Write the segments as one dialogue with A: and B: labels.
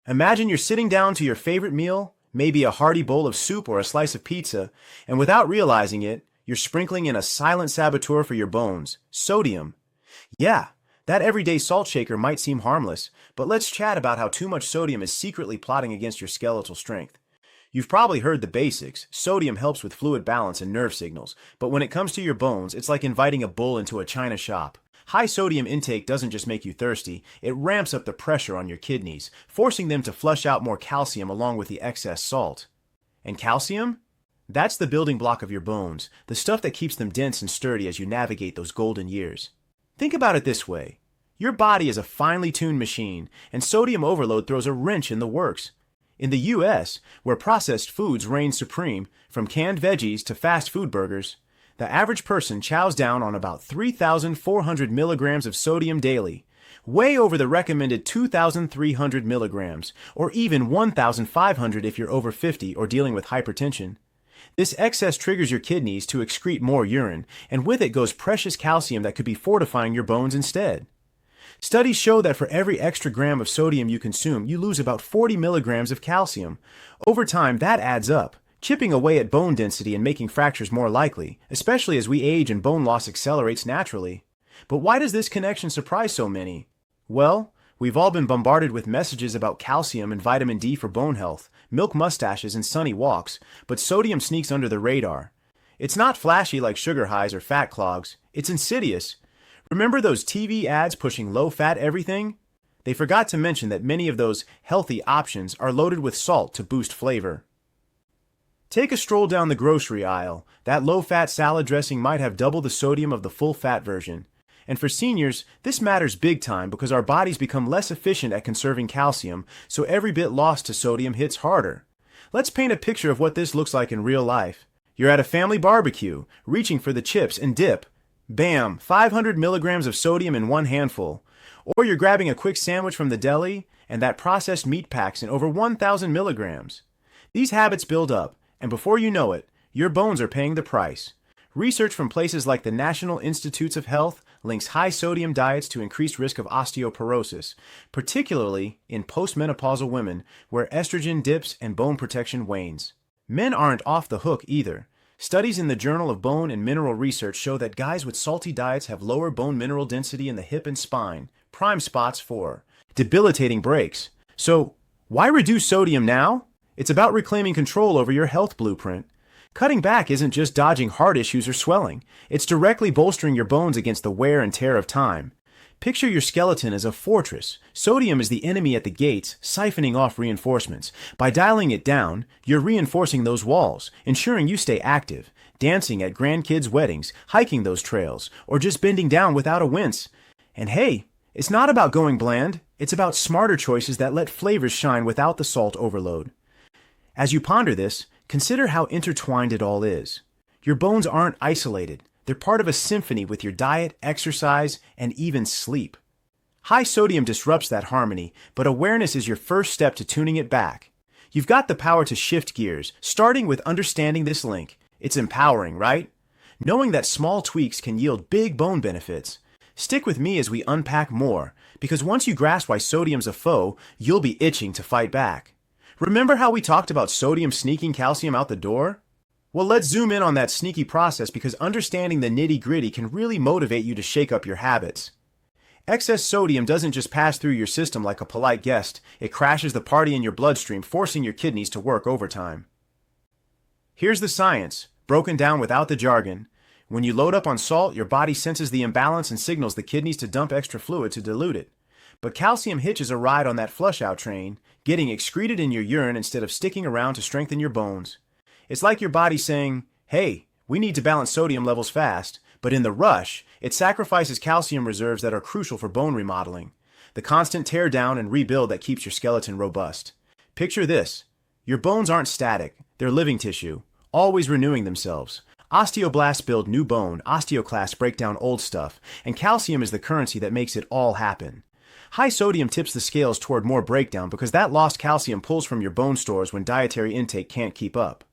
A: Imagine you're sitting down to your favorite meal, maybe a hearty bowl of soup or a slice of pizza, and without realizing it, you're sprinkling in a silent saboteur for your bones, sodium. Yeah, that everyday salt shaker might seem harmless, but let's chat about how too much sodium is secretly plotting against your skeletal strength. You've probably heard the basics. Sodium helps with fluid balance and nerve signals, but when it comes to your bones, it's like inviting a bull into a china shop. High sodium intake doesn't just make you thirsty, it ramps up the pressure on your kidneys, forcing them to flush out more calcium along with the excess salt. And calcium? That's the building block of your bones, the stuff that keeps them dense and sturdy as you navigate those golden years. Think about it this way. Your body is a finely tuned machine, and sodium overload throws a wrench in the works. In the US, where processed foods reign supreme, from canned veggies to fast food burgers, the average person chows down on about 3,400 milligrams of sodium daily, way over the recommended 2,300 milligrams, or even 1,500 if you're over 50 or dealing with hypertension. This excess triggers your kidneys to excrete more urine, and with it goes precious calcium that could be fortifying your bones instead. Studies show that for every extra gram of sodium you consume, you lose about 40 milligrams of calcium. Over time, that adds up, chipping away at bone density and making fractures more likely, especially as we age and bone loss accelerates naturally. But why does this connection surprise so many? Well, we've all been bombarded with messages about calcium and vitamin D for bone health, milk mustaches and sunny walks, but sodium sneaks under the radar. It's not flashy like sugar highs or fat clogs, it's insidious. Remember those TV ads pushing low-fat everything? They forgot to mention that many of those healthy options are loaded with salt to boost flavor. Take a stroll down the grocery aisle. That low-fat salad dressing might have double the sodium of the full-fat version. And for seniors, this matters big time because our bodies become less efficient at conserving calcium, so every bit lost to sodium hits harder. Let's paint a picture of what this looks like in real life. You're at a family barbecue, reaching for the chips and dip. Bam! 500 milligrams of sodium in one handful. Or you're grabbing a quick sandwich from the deli, and that processed meat packs in over 1,000 milligrams. These habits build up, and before you know it, your bones are paying the price. Research from places like the National Institutes of Health links high sodium diets to increased risk of osteoporosis, particularly in postmenopausal women where estrogen dips and bone protection wanes. Men aren't off the hook either. Studies in the Journal of Bone and Mineral Research show that guys with salty diets have lower bone mineral density in the hip and spine, prime spots for debilitating breaks. So, why reduce sodium now? It's about reclaiming control over your health blueprint. Cutting back isn't just dodging heart issues or swelling. It's directly bolstering your bones against the wear and tear of time. Picture your skeleton as a fortress. Sodium is the enemy at the gates, siphoning off reinforcements. By dialing it down, you're reinforcing those walls, ensuring you stay active, dancing at grandkids' weddings, hiking those trails, or just bending down without a wince. And hey, it's not about going bland. It's about smarter choices that let flavors shine without the salt overload. As you ponder this, consider how intertwined it all is. Your bones aren't isolated. They're part of a symphony with your diet, exercise, and even sleep. High sodium disrupts that harmony, but awareness is your first step to tuning it back. You've got the power to shift gears, starting with understanding this link. It's empowering, right? Knowing that small tweaks can yield big bone benefits. Stick with me as we unpack more, because once you grasp why sodium's a foe, you'll be itching to fight back. Remember how we talked about sodium sneaking calcium out the door? Well, let's zoom in on that sneaky process because understanding the nitty-gritty can really motivate you to shake up your habits. Excess sodium doesn't just pass through your system like a polite guest, it crashes the party in your bloodstream, forcing your kidneys to work overtime. Here's the science, broken down without the jargon. When you load up on salt, your body senses the imbalance and signals the kidneys to dump extra fluid to dilute it. But calcium hitches a ride on that flush-out train, getting excreted in your urine instead of sticking around to strengthen your bones. It's like your body saying, hey, we need to balance sodium levels fast, but in the rush, it sacrifices calcium reserves that are crucial for bone remodeling, the constant tear down and rebuild that keeps your skeleton robust. Picture this. Your bones aren't static, they're living tissue, always renewing themselves. Osteoblasts build new bone, osteoclasts break down old stuff, and calcium is the currency that makes it all happen. High sodium tips the scales toward more breakdown because that lost calcium pulls from your bone stores when dietary intake can't keep up.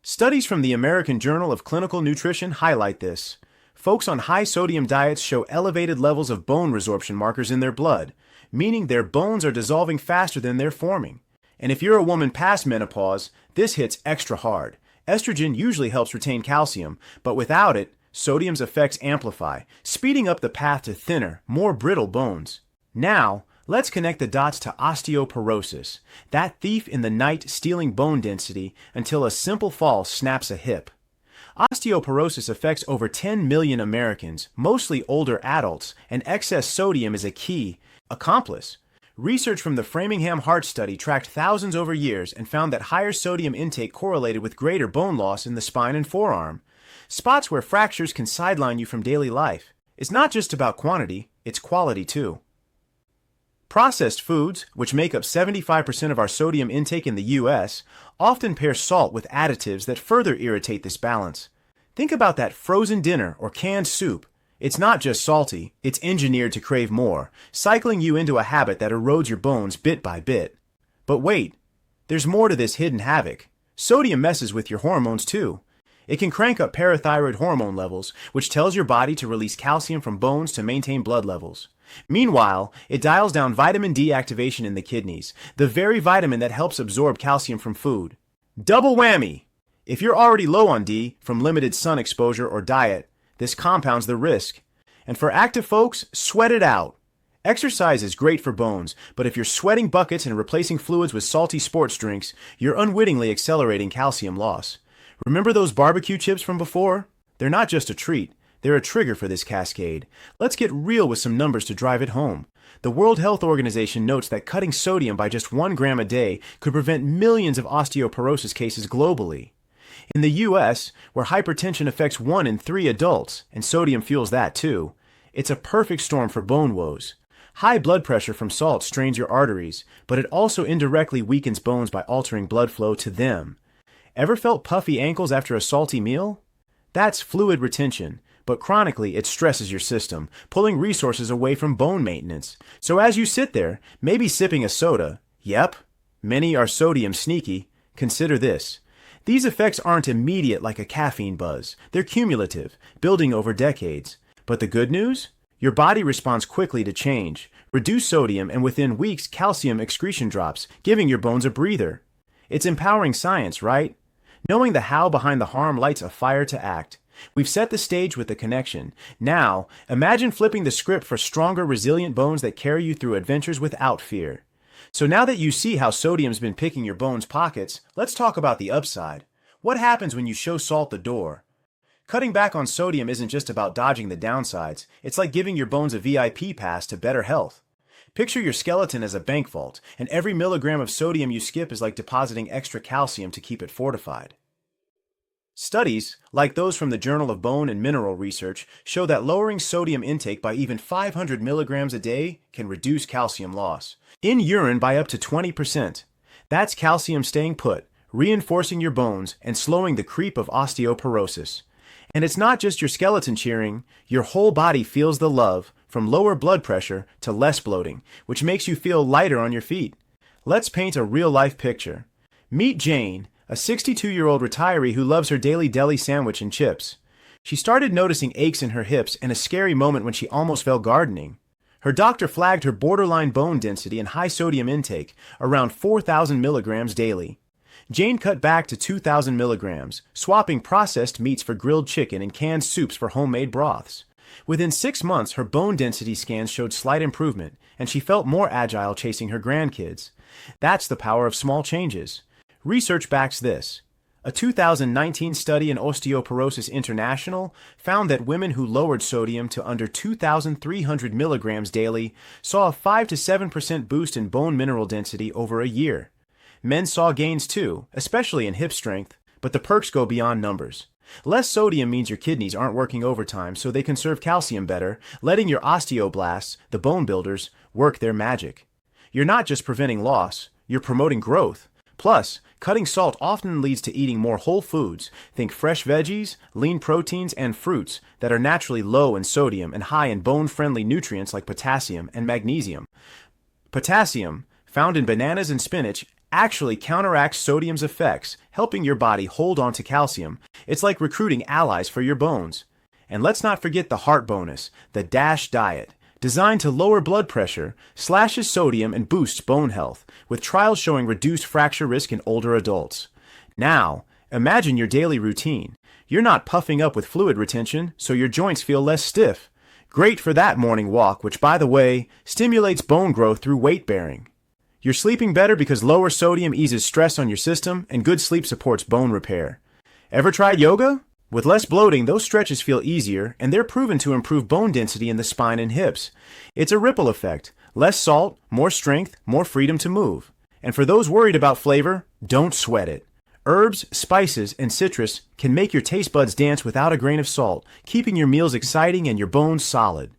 A: Studies from the American Journal of Clinical Nutrition highlight this. Folks on high sodium diets show elevated levels of bone resorption markers in their blood, meaning their bones are dissolving faster than they're forming. And if you're a woman past menopause, this hits extra hard. Estrogen usually helps retain calcium, but without it, sodium's effects amplify, speeding up the path to thinner, more brittle bones. Now, let's connect the dots to osteoporosis, that thief in the night stealing bone density until a simple fall snaps a hip. Osteoporosis affects over 10 million Americans, mostly older adults, and excess sodium is a key accomplice. Research from the Framingham Heart Study tracked thousands over years and found that higher sodium intake correlated with greater bone loss in the spine and forearm, spots where fractures can sideline you from daily life. It's not just about quantity, it's quality too. Processed foods, which make up 75% of our sodium intake in the U.S., often pair salt with additives that further irritate this balance. Think about that frozen dinner or canned soup. It's not just salty, it's engineered to crave more, cycling you into a habit that erodes your bones bit by bit. But wait, there's more to this hidden havoc. Sodium messes with your hormones too. It can crank up parathyroid hormone levels, which tells your body to release calcium from bones to maintain blood levels. Meanwhile, it dials down vitamin D activation in the kidneys, the very vitamin that helps absorb calcium from food. Double whammy! If you're already low on D from limited sun exposure or diet, this compounds the risk. And for active folks, sweat it out. Exercise is great for bones, but if you're sweating buckets and replacing fluids with salty sports drinks, you're unwittingly accelerating calcium loss. Remember those barbecue chips from before? They're not just a treat. They're a trigger for this cascade. Let's get real with some numbers to drive it home. The World Health Organization notes that cutting sodium by just 1 gram a day could prevent millions of osteoporosis cases globally. In the U.S., where hypertension affects 1 in 3 adults, and sodium fuels that too, it's a perfect storm for bone woes. High blood pressure from salt strains your arteries, but it also indirectly weakens bones by altering blood flow to them. Ever felt puffy ankles after a salty meal? That's fluid retention. But chronically, it stresses your system, pulling resources away from bone maintenance. So as you sit there, maybe sipping a soda, yep, many are sodium sneaky, consider this. These effects aren't immediate like a caffeine buzz. They're cumulative, building over decades. But the good news? Your body responds quickly to change. Reduce sodium, and within weeks, calcium excretion drops, giving your bones a breather. It's empowering science, right? Knowing the how behind the harm lights a fire to act. We've set the stage with the connection. Now, imagine flipping the script for stronger, resilient bones that carry you through adventures without fear. So now that you see how sodium's been picking your bones' pockets, let's talk about the upside. What happens when you show salt the door? Cutting back on sodium isn't just about dodging the downsides. It's like giving your bones a VIP pass to better health. Picture your skeleton as a bank vault, and every milligram of sodium you skip is like depositing extra calcium to keep it fortified. Studies, like those from the Journal of Bone and Mineral Research, show that lowering sodium intake by even 500 milligrams a day can reduce calcium loss. In urine by up to 20%. That's calcium staying put, reinforcing your bones and slowing the creep of osteoporosis. And it's not just your skeleton cheering, your whole body feels the love, from lower blood pressure to less bloating, which makes you feel lighter on your feet. Let's paint a real-life picture. Meet Jane, a 62-year-old retiree who loves her daily deli sandwich and chips. She started noticing aches in her hips and a scary moment when she almost fell gardening. Her doctor flagged her borderline bone density and high sodium intake, around 4,000 milligrams daily. Jane cut back to 2,000 milligrams, swapping processed meats for grilled chicken and canned soups for homemade broths. Within 6 months, her bone density scans showed slight improvement, and she felt more agile chasing her grandkids. That's the power of small changes. Research backs this. A 2019 study in Osteoporosis International found that women who lowered sodium to under 2,300 milligrams daily saw a 5 to 7% boost in bone mineral density over a year. Men saw gains too, especially in hip strength, but the perks go beyond numbers. Less sodium means your kidneys aren't working overtime, so they conserve calcium better, letting your osteoblasts, the bone builders, work their magic. You're not just preventing loss, you're promoting growth. Plus, cutting salt often leads to eating more whole foods. Think fresh veggies, lean proteins, and fruits that are naturally low in sodium and high in bone-friendly nutrients like potassium and magnesium. Potassium, found in bananas and spinach, actually counteracts sodium's effects, helping your body hold on to calcium. It's like recruiting allies for your bones. And let's not forget the heart bonus, the DASH diet. Designed to lower blood pressure, slashes sodium and boosts bone health, with trials showing reduced fracture risk in older adults. Now, imagine your daily routine. You're not puffing up with fluid retention, so your joints feel less stiff. Great for that morning walk, which, by the way, stimulates bone growth through weight bearing. You're sleeping better because lower sodium eases stress on your system, and good sleep supports bone repair. Ever tried yoga? With less bloating, those stretches feel easier, and they're proven to improve bone density in the spine and hips. It's a ripple effect. Less salt, more strength, more freedom to move. And for those worried about flavor, don't sweat it. Herbs, spices, and citrus can make your taste buds dance without a grain of salt, keeping your meals exciting and your bones solid.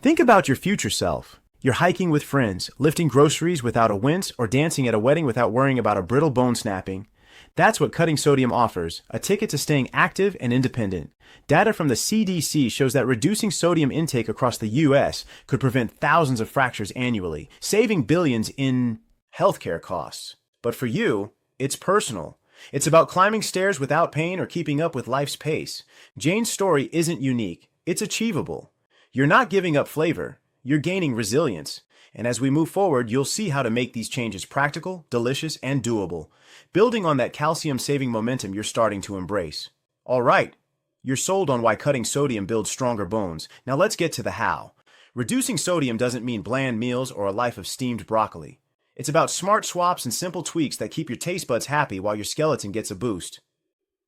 A: Think about your future self. You're hiking with friends, lifting groceries without a wince, or dancing at a wedding without worrying about a brittle bone snapping. That's what cutting sodium offers, a ticket to staying active and independent. Data from the CDC shows that reducing sodium intake across the U.S. could prevent thousands of fractures annually, saving billions in healthcare costs. But for you, it's personal. It's about climbing stairs without pain or keeping up with life's pace. Jane's story isn't unique. It's achievable. You're not giving up flavor. You're gaining resilience. And as we move forward, you'll see how to make these changes practical, delicious, and doable, building on that calcium-saving momentum you're starting to embrace. All right, you're sold on why cutting sodium builds stronger bones. Now let's get to the how. Reducing sodium doesn't mean bland meals or a life of steamed broccoli. It's about smart swaps and simple tweaks that keep your taste buds happy while your skeleton gets a boost.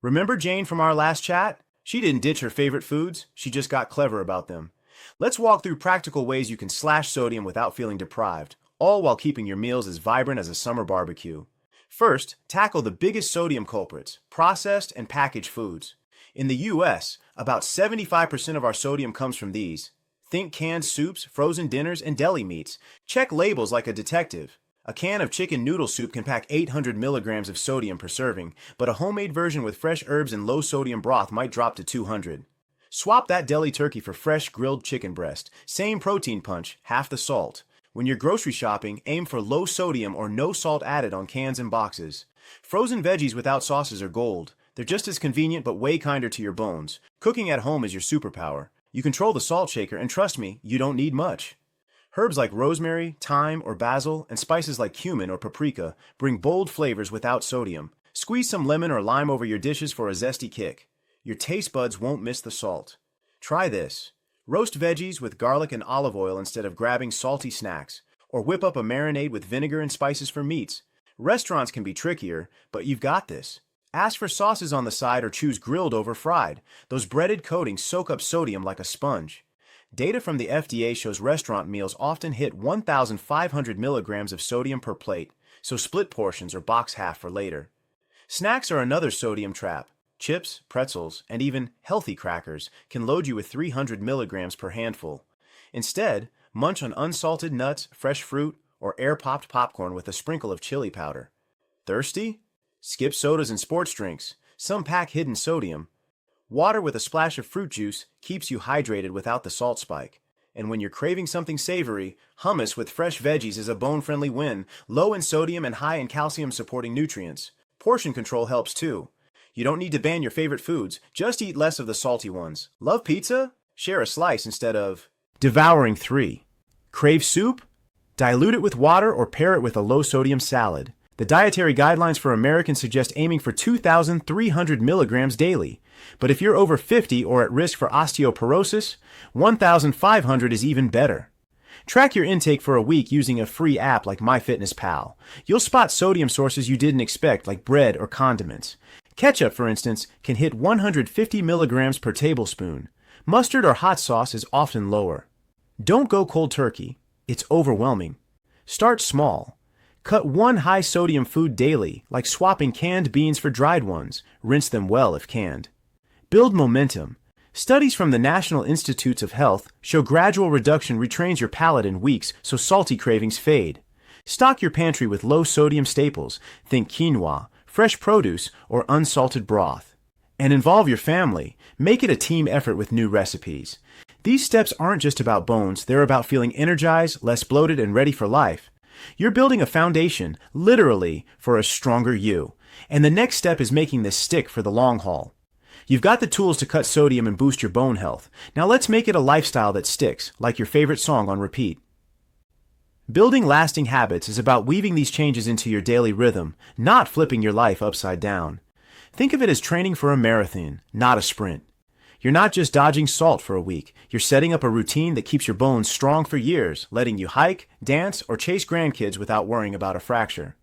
A: Remember Jane from our last chat? She didn't ditch her favorite foods, she just got clever about them. Let's walk through practical ways you can slash sodium without feeling deprived, all while keeping your meals as vibrant as a summer barbecue. First, tackle the biggest sodium culprits, processed and packaged foods. In the U.S., about 75% of our sodium comes from these. Think canned soups, frozen dinners, and deli meats. Check labels like a detective. A can of chicken noodle soup can pack 800 milligrams of sodium per serving, but a homemade version with fresh herbs and low sodium broth might drop to 200. Swap that deli turkey for fresh grilled chicken breast. Same protein punch, half the salt. When you're grocery shopping, aim for low sodium or no salt added on cans and boxes. Frozen veggies without sauces are gold. They're just as convenient but way kinder to your bones. Cooking at home is your superpower. You control the salt shaker, and trust me, you don't need much. Herbs like rosemary, thyme, or basil, and spices like cumin or paprika bring bold flavors without sodium. Squeeze some lemon or lime over your dishes for a zesty kick. Your taste buds won't miss the salt. Try this. Roast veggies with garlic and olive oil instead of grabbing salty snacks, or whip up a marinade with vinegar and spices for meats. Restaurants can be trickier, but you've got this. Ask for sauces on the side or choose grilled over fried. Those breaded coatings soak up sodium like a sponge. Data from the FDA shows restaurant meals often hit 1,500 milligrams of sodium per plate, so split portions or box half for later. Snacks are another sodium trap. Chips, pretzels, and even healthy crackers can load you with 300 milligrams per handful. Instead, munch on unsalted nuts, fresh fruit, or air-popped popcorn with a sprinkle of chili powder. Thirsty? Skip sodas and sports drinks. Some pack hidden sodium. Water with a splash of fruit juice keeps you hydrated without the salt spike. And when you're craving something savory, hummus with fresh veggies is a bone-friendly win, low in sodium and high in calcium-supporting nutrients. Portion control helps too. You don't need to ban your favorite foods, just eat less of the salty ones. Love pizza? Share a slice instead of devouring 3. Crave soup? Dilute it with water or pair it with a low-sodium salad. The dietary guidelines for Americans suggest aiming for 2,300 milligrams daily. But if you're over 50 or at risk for osteoporosis, 1,500 is even better. Track your intake for a week using a free app like MyFitnessPal. You'll spot sodium sources you didn't expect, like bread or condiments. Ketchup, for instance, can hit 150 milligrams per tablespoon. Mustard or hot sauce is often lower. Don't go cold turkey. It's overwhelming. Start small. Cut one high-sodium food daily, like swapping canned beans for dried ones. Rinse them well if canned. Build momentum. Studies from the National Institutes of Health show gradual reduction retrains your palate in weeks so salty cravings fade. Stock your pantry with low-sodium staples. Think quinoa, fresh produce, or unsalted broth. And involve your family. Make it a team effort with new recipes. These steps aren't just about bones, they're about feeling energized, less bloated, and ready for life. You're building a foundation, literally, for a stronger you. And the next step is making this stick for the long haul. You've got the tools to cut sodium and boost your bone health. Now let's make it a lifestyle that sticks, like your favorite song on repeat. Building lasting habits is about weaving these changes into your daily rhythm, not flipping your life upside down. Think of it as training for a marathon, not a sprint. You're not just dodging salt for a week. You're setting up a routine that keeps your bones strong for years, letting you hike, dance, or chase grandkids without worrying about a fracture.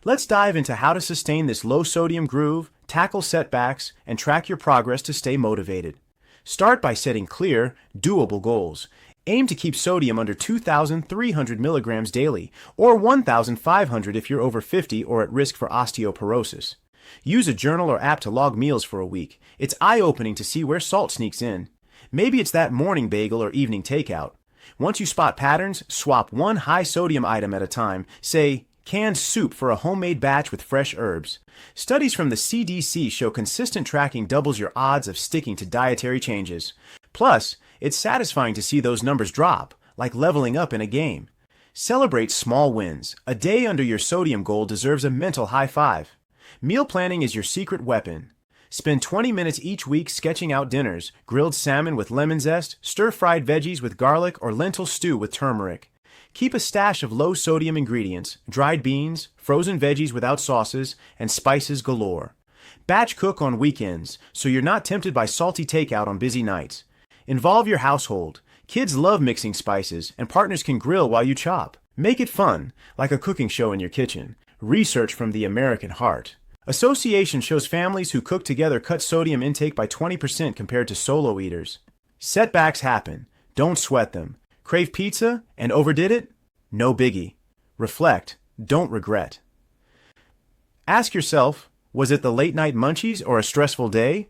A: Let's dive into how to sustain this low-sodium groove, tackle setbacks, and track your progress to stay motivated. Start by setting clear, doable goals. Aim to keep sodium under 2,300 milligrams daily, or 1,500 if you're over 50 or at risk for osteoporosis. Use a journal or app to log meals for a week. It's eye-opening to see where salt sneaks in. Maybe it's that morning bagel or evening takeout. Once you spot patterns, swap one high-sodium item at a time, say, canned soup for a homemade batch with fresh herbs. Studies from the CDC show consistent tracking doubles your odds of sticking to dietary changes. Plus, it's satisfying to see those numbers drop, like leveling up in a game. Celebrate small wins. A day under your sodium goal deserves a mental high five. Meal planning is your secret weapon. Spend 20 minutes each week sketching out dinners: grilled salmon with lemon zest, stir-fried veggies with garlic, or lentil stew with turmeric. Keep a stash of low-sodium ingredients: dried beans, frozen veggies without sauces, and spices galore. Batch cook on weekends, so you're not tempted by salty takeout on busy nights. Involve your household. Kids love mixing spices, and partners can grill while you chop. Make it fun, like a cooking show in your kitchen. Research from the American Heart Association shows families who cook together cut sodium intake by 20% compared to solo eaters. Setbacks happen. Don't sweat them. Crave pizza and overdid it? No biggie. Reflect. Don't regret. Ask yourself, was it the late-night munchies or a stressful day?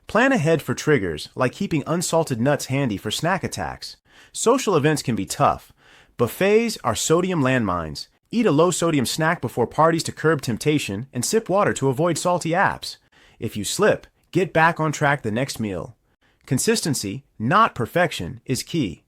A: Plan ahead for triggers, like keeping unsalted nuts handy for snack attacks. Social events can be tough. Buffets are sodium landmines. Eat a low-sodium snack before parties to curb temptation, and sip water to avoid salty apps. If you slip, get back on track the next meal. Consistency, not perfection, is key.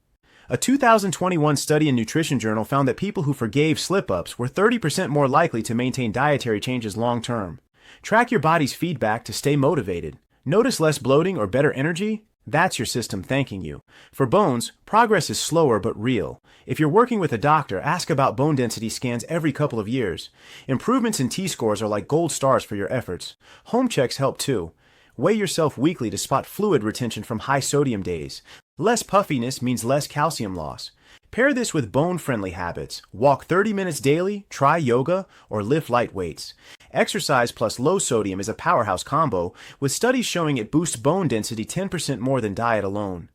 A: A 2021 study in Nutrition Journal found that people who forgave slip-ups were 30% more likely to maintain dietary changes long-term. Track your body's feedback to stay motivated. Notice less bloating or better energy? That's your system thanking you. For bones, progress is slower but real. If you're working with a doctor, ask about bone density scans every couple of years. Improvements in T-scores are like gold stars for your efforts. Home checks help too. Weigh yourself weekly to spot fluid retention from high sodium days. Less puffiness means less calcium loss. Pair this with bone-friendly habits. Walk 30 minutes daily, try yoga, or lift light weights. Exercise plus low sodium is a powerhouse combo, with studies showing it boosts bone density 10% more than diet alone.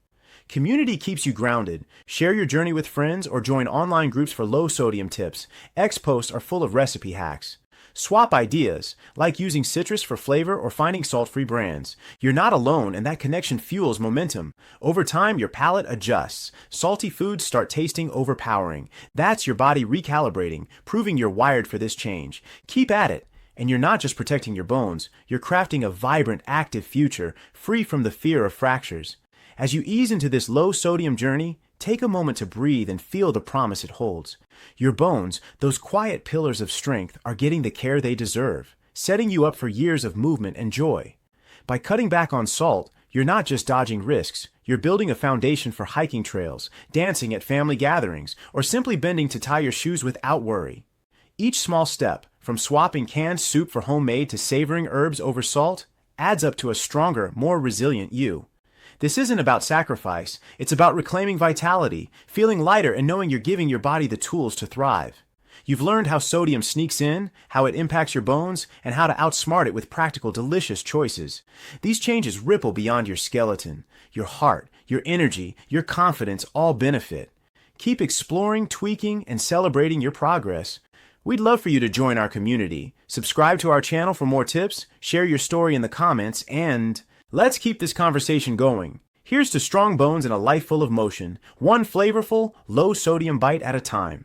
A: Community keeps you grounded. Share your journey with friends or join online groups for low sodium tips. X posts are full of recipe hacks. Swap ideas, like using citrus for flavor or finding salt-free brands. You're not alone, and that connection fuels momentum. Over time, your palate adjusts. Salty foods start tasting overpowering. That's your body recalibrating, proving you're wired for this change. Keep at it. And you're not just protecting your bones, you're crafting a vibrant, active future, free from the fear of fractures. As you ease into this low-sodium journey, take a moment to breathe and feel the promise it holds. Your bones, those quiet pillars of strength, are getting the care they deserve, setting you up for years of movement and joy. By cutting back on salt, you're not just dodging risks, you're building a foundation for hiking trails, dancing at family gatherings, or simply bending to tie your shoes without worry. Each small step, from swapping canned soup for homemade to savoring herbs over salt, adds up to a stronger, more resilient you. This isn't about sacrifice, it's about reclaiming vitality, feeling lighter and knowing you're giving your body the tools to thrive. You've learned how sodium sneaks in, how it impacts your bones, and how to outsmart it with practical, delicious choices. These changes ripple beyond your skeleton. Your heart, your energy, your confidence all benefit. Keep exploring, tweaking, and celebrating your progress. We'd love for you to join our community. Subscribe to our channel for more tips, share your story in the comments, and let's keep this conversation going. Here's to strong bones and a life full of motion, one flavorful, low-sodium bite at a time.